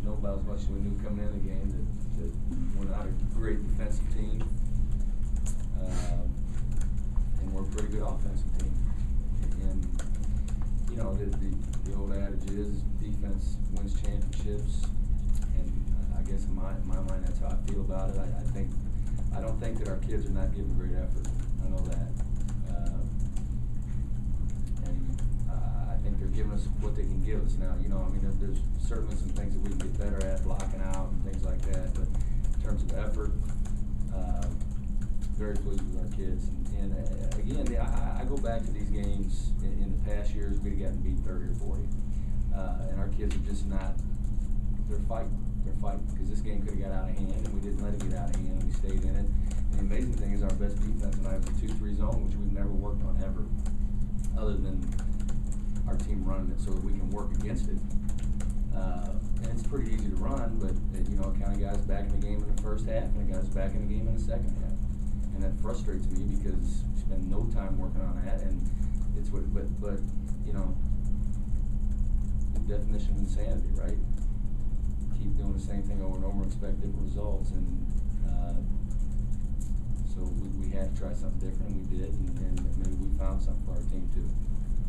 know about as much as we knew coming in the game, that we're not a great defensive team, and we're a pretty good offensive team. And you know, the old adage is defense wins championships, and I guess in my mind that's how I feel about it. I don't think that our kids are not giving great effort. I know that. I think they're giving us what they can give us now. You know, I mean, there's certainly some things that we can get better at, blocking out and things like that. But in terms of effort, very pleased with our kids. And again, I go back to these games in the past years. We'd gotten beat 30 or 40, and our kids are just not. They're fighting. They're fighting because this game could have got out of hand, and we didn't let it get out of hand, and we stayed in it. And the amazing thing is our best defense tonight was a 2-3 zone, which we've never worked on ever, other than our team running it so that we can work against it. And it's pretty easy to run, but you know, it kind of got us back in the game in the first half, and it got us back in the game in the second half. And that frustrates me because we spend no time working on that, and it's what. But you know, the definition of insanity, right? Keep doing the same thing over and over, and expect different results, and so we had to try something different, and we did, and maybe we found something for our team too.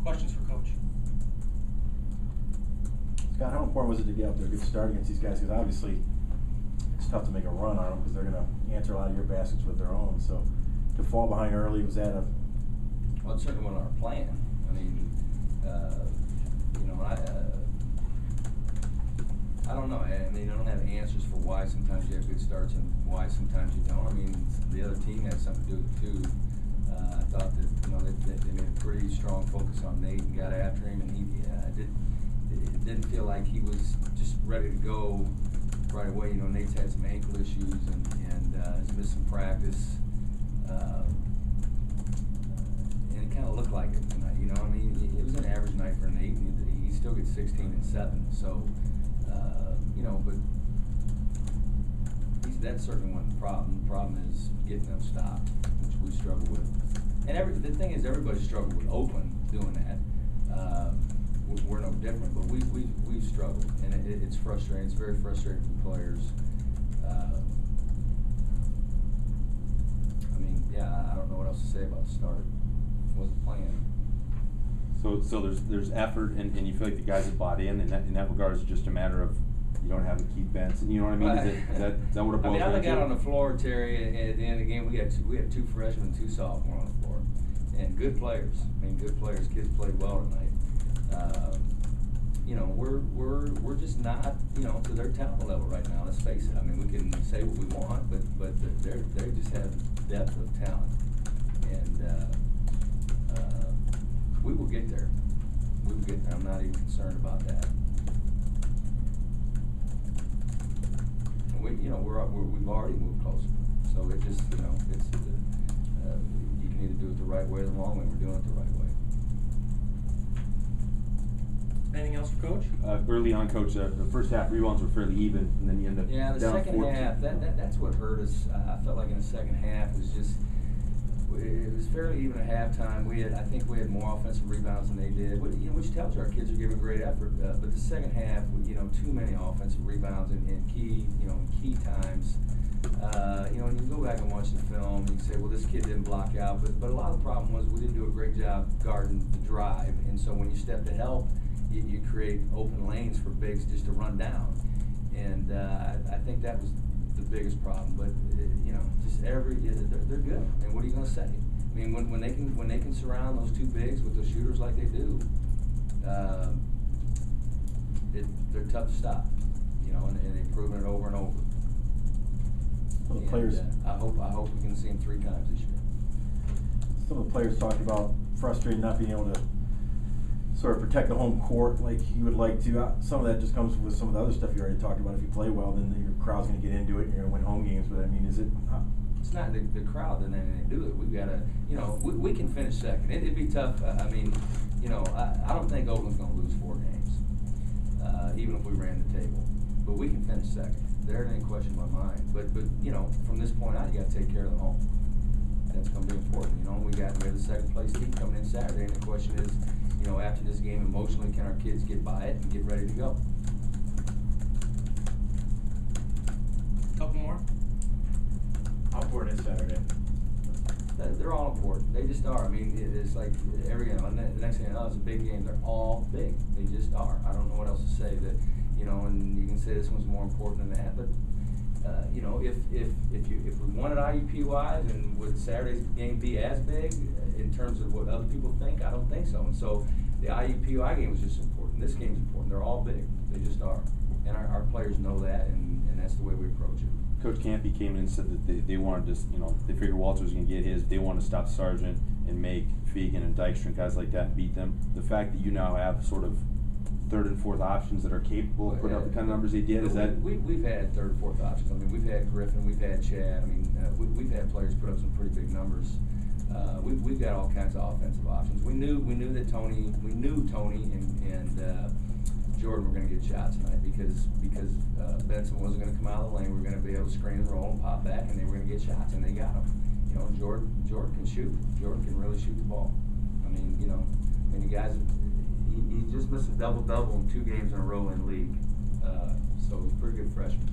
Questions for Coach? Scott, how important was it to get up there, get started against these guys? Because obviously it's tough to make a run on them because they're going to answer a lot of your baskets with their own. So to fall behind early, was that a? Well, it certainly wasn't our plan. I mean, you know, I don't know. I mean, I don't have answers for why sometimes you have good starts and why sometimes you don't. I mean, the other team had something to do with it too. I thought that, you know, they made a pretty strong focus on Nate and got after him, and it didn't feel like he was just ready to go right away. You know, Nate's had some ankle issues and has missed some practice, and it kind of looked like it tonight. You know, I mean, it was an average night for Nate, and he still gets 16 and 7. So, you know, but that's certainly one problem. The problem is getting them stopped, which we struggle with. And the thing is, everybody struggled with Oakland doing that. We're no different, but we've struggled, and it's frustrating. It's very frustrating for players. I mean, yeah, I don't know what else to say about the start. What's the plan? So there's effort, and you feel like the guys have bought in that regard. It's just a matter of you don't have to keep Benz. You know what I mean? Is that what it boils down to? I got on the floor, Terry, and at the end of the game, we had two freshmen and 2 sophomores on the floor, and good players. I mean, good players. Kids played well tonight. You know, we're just not, you know, to their talent level right now. Let's face it. I mean, we can say what we want, but they just have depth of talent, and we will get there. We will get there. I'm not even concerned about that. And you know, we've already moved closer. So it just, you know, it's you can either do it the right way or the wrong way. We're doing it the right way. Anything else for Coach? Early on, Coach, the first half rebounds were fairly even, and then you end up down the second half. That's what hurt us. I felt like in the second half it was fairly even at halftime. I think we had more offensive rebounds than they did, which tells you our kids are giving great effort. But the second half, you know, too many offensive rebounds in key times. You know, and you go back and watch the film, and you say, well, this kid didn't block out. But a lot of the problem was we didn't do a great job guarding the drive, and so when you step to help, you create open lanes for bigs just to run down, and I think that was the biggest problem. But you know, just they're good. I mean, what are you going to say? I mean, when they can surround those 2 bigs with those shooters like they do, they're tough to stop. You know, and they've proven it over and over. Well, the players. I hope we can see them 3 times this year. Some of the players talked about frustrated not being able to sort of protect the home court like you would like to. Some of that just comes with some of the other stuff you already talked about. If you play well, then your crowd's going to get into it and you're going to win home games. But I mean, is it? It's not the crowd that they do it. We've got to, you know, we can finish second. It'd be tough. I mean, you know, I don't think Oakland's going to lose 4 games, even if we ran the table. But we can finish second. There ain't any question in my mind. But you know, from this point out, you got to take care of the home. That's going to be important. You know, we have the second place team coming in Saturday, and the question is, you know, after this game, emotionally, can our kids get by it and get ready to go? Couple more? How important is Saturday? They're all important. They just are. I mean, it's like every game. The next thing I know, it's a big game. They're all big. They just are. I don't know what else to say. That, you know, and you can say this one's more important than that. But you know, if we wanted IUPUI, then would Saturday's game be as big in terms of what other people think? I don't think so. And so the IUPUI game was just important. This game's important. They're all big. They just are. And our players know that, and that's the way we approach it. Coach Campy came in and said that they wanted to, you know, they figured Walter was going to get his. They wanted to stop Sargent and make Fegan and Dykstra, guys like that, beat them. The fact that you now have sort of third and fourth options that are capable of putting up the kind of numbers they did, is that? We've had third and fourth options. I mean, we've had Griffin, we've had Chad. I mean, we've had players put up some pretty big numbers. We've got all kinds of offensive options. We knew that Tony and Jordan were going to get shots tonight because Benson wasn't going to come out of the lane. We were going to be able to screen and roll and pop back, and they were going to get shots, and they got them. You know, Jordan can shoot. Jordan can really shoot the ball. I mean, you know, the guys, he just missed a double-double in 2 games in a row in the league. So he's a pretty good freshman.